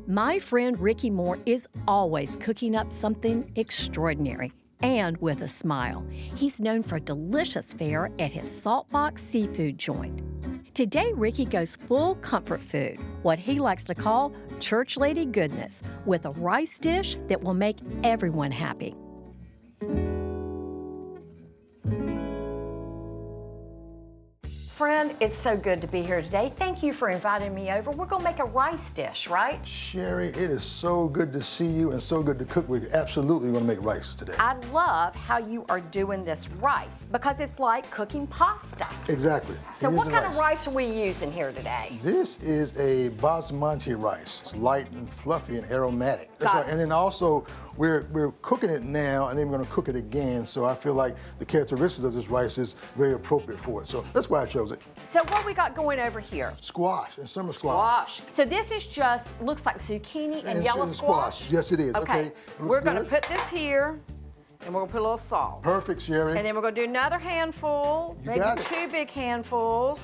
My friend Ricky Moore is always cooking up something extraordinary and with a smile. He's known for delicious fare at his Saltbox seafood joint. Today, Ricky goes full comfort food, what he likes to call church lady goodness, with a rice dish that will make everyone happy. Friend, it's so good to be here today. Thank you for inviting me over. We're gonna make a rice dish, right? Sheri, it is so good to see you and so good to cook with you. Absolutely gonna make rice today. I love how you are doing this rice because it's like cooking pasta. Exactly. So what kind of rice are we using here today? This is a basmati rice. It's light and fluffy and aromatic. That's Got right. it. And then also we're cooking it now and then we're gonna cook it again. So I feel like the characteristics of this rice is very appropriate for it. So that's why I chose it. So what we got going over here? Squash and summer squash. So this is just, looks like zucchini and yellow squash? Yes, it is. Okay. It looks We're gonna good. put this here and we're gonna put a little salt. Perfect, Sheri. And then we're gonna do another handful, You maybe got it. 2 big handfuls,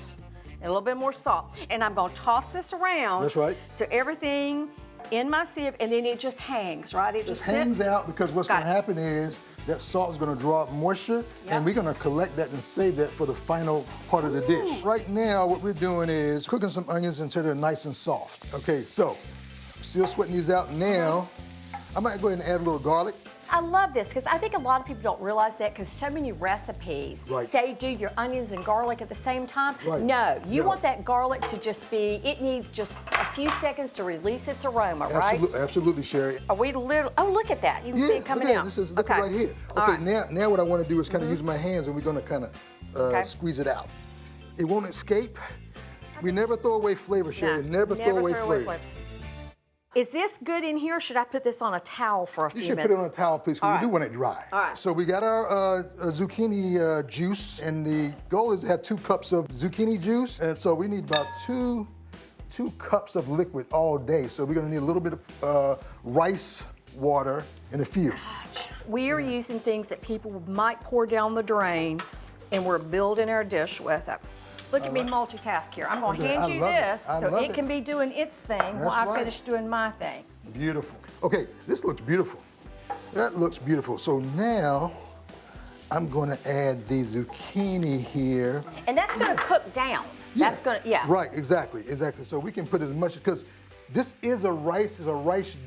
and a little bit more salt. And I'm gonna toss this around. That's right. So everything in my sieve, and then it just hangs, right? It just hangs sits. out because what's Got going to it. happen is that salt is going to draw up moisture, Yep. and we're going to collect that and save that for the final part of the dish. Right now, what we're doing is cooking some onions until they're nice and soft. Okay, so still sweating these out now. I might go ahead and add a little garlic. I love this because I think a lot of people don't realize that because so many recipes Right. say do your onions and garlic at the same time. Right. No, you No. want that garlic to just be, it needs just a few seconds to release its aroma, right? Absolutely, Sheri. Are we literally, oh, look at that. You can see it coming look at out. it. This is look okay. right here. All Okay, right. now what I want to do is kind of use my hands, and we're going to kind of Okay. squeeze it out. It won't escape. We never throw away flavor, Sheri. No, Never throw away flavor. flavor. Is this good in here, or should I put this on a towel for a few You should minutes? put it on a towel, please, because All we do right. want it dry. All right. So we got our zucchini juice, and the goal is to have 2 cups of zucchini juice, and so we need about two cups of liquid all day. So we're gonna need a little bit of rice water and a few. We are using things that people might pour down the drain, and we're building our dish with it. Look at me multitask here. I'm gonna Okay, hand I you love it. this I so love it can be doing its thing while That's I right. finish doing my thing. Beautiful. Okay, this looks beautiful. That looks beautiful. So now I'm gonna add the zucchini here. And that's gonna cook down. That's gonna, yeah. Right, exactly. So we can put as much, because this is a rice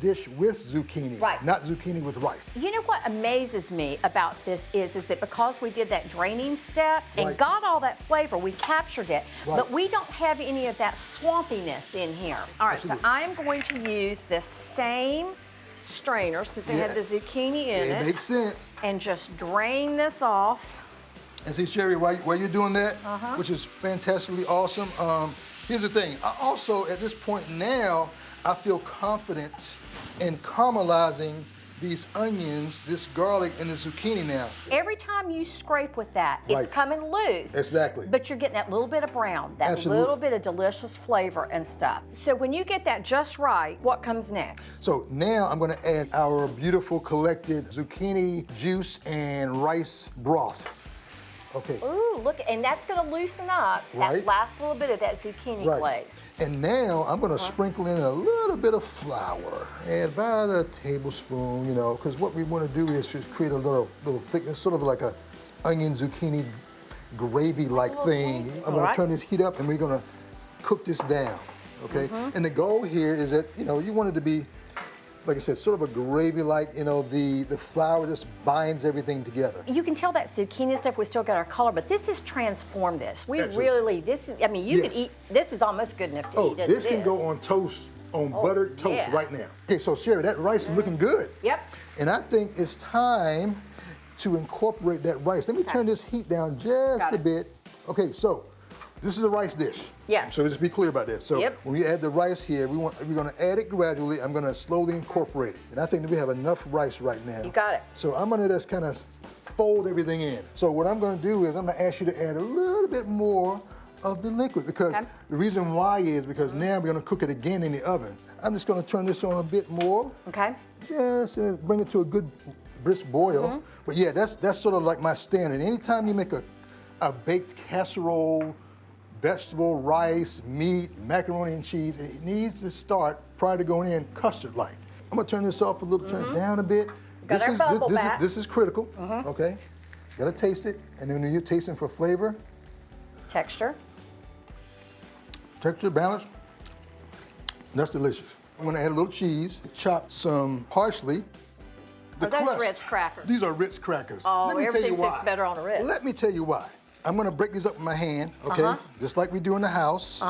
dish with zucchini, Right. not zucchini with rice. You know what amazes me about this is that because we did that draining step and Right. got all that flavor, we captured it, Right. but we don't have any of that swampiness in here. All right, Absolutely. so I'm going to use this same strainer since it had the zucchini in It it makes sense. and just drain this off. And see, Sheri, while you're doing that, which is fantastically awesome, here's the thing. I also, at this point now, I feel confident in caramelizing these onions, this garlic, and the zucchini now. Every time you scrape with that, it's Right. coming loose. Exactly. But you're getting that little bit of brown, that Absolutely. little bit of delicious flavor and stuff. So when you get that just right, what comes next? So now I'm gonna add our beautiful collected zucchini juice and rice broth. Okay. Ooh, look, and that's gonna loosen up that Right. last little bit of that zucchini Right. glaze. And now I'm gonna sprinkle in a little bit of flour, and about a tablespoon, because what we wanna do is just create a little thickness, sort of like a onion zucchini gravy-like thing. I'm gonna Alright. turn this heat up, and we're gonna cook this down, okay? And the goal here is that, you want it to be, like I said, sort of a gravy-like, the flour just binds everything together. You can tell that zucchini stuff, we still got our color, but this has transformed this. We Absolutely. really, this is, I mean, you could Yes. eat, this is almost good enough to Oh, eat as this it can is. go on toast, on buttered toast yeah. right now. Okay, so Sheri, that rice is looking good. Yep. And I think it's time to incorporate that rice. Let me turn this heat down just Got a it. bit. Okay, so this is a rice dish. Yes. So just be clear about this. So Yep. when we add the rice here, we're gonna add it gradually. I'm gonna slowly incorporate it. And I think that we have enough rice right now. You got it. So I'm gonna just kind of fold everything in. So what I'm gonna do is I'm gonna ask you to add a little bit more of the liquid, because Okay. the reason why is because now we're gonna cook it again in the oven. I'm just gonna turn this on a bit more. Okay. Just bring it to a good brisk boil. But yeah, that's sort of like my standard. Anytime you make a baked casserole vegetable, rice, meat, macaroni and cheese. It needs to start prior to going in custard-like. I'm gonna turn this off a little, turn it down a bit. Got our bubble back. This is critical, okay? Gotta taste it, and then when you're tasting for flavor, Texture. texture, balance, that's delicious. I'm gonna add a little cheese, chop some parsley. Are those Ritz crackers? These are Ritz crackers. Oh, Let me tell everything you why. sits better on a Ritz. Let me tell you why. I'm gonna break these up in my hand, okay? Just like we do in the house.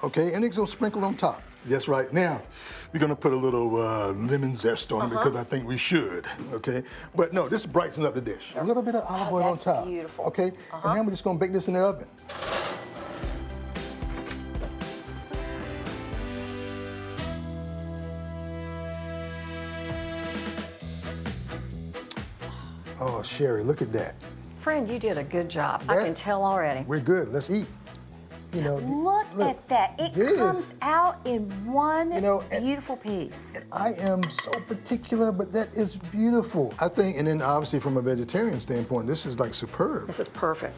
Okay, and it's gonna sprinkle on top. That's right. Now, we're gonna put a little lemon zest on it because I think we should, okay? But no, this brightens up the dish. A little bit of olive oil on that's top. beautiful. Okay, and now we're just gonna bake this in the oven. Oh, Sheri, look at that. Friend, you did a good job. I can tell already. We're good. Let's eat. You know, Look at that. It comes out in one beautiful piece. I am so particular, but that is beautiful. I think, and then obviously from a vegetarian standpoint, this is like superb. This is perfect.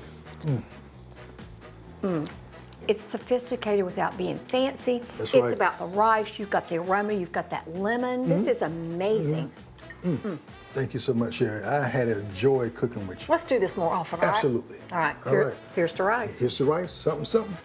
It's sophisticated without being fancy. That's It's right. about the rice. You've got the aroma. You've got that lemon. This is amazing. Thank you so much, Sheri. I had a joy cooking with you. Let's do this more often, all right? Absolutely. All right. All right. Here's the rice. Here's the rice, something, something.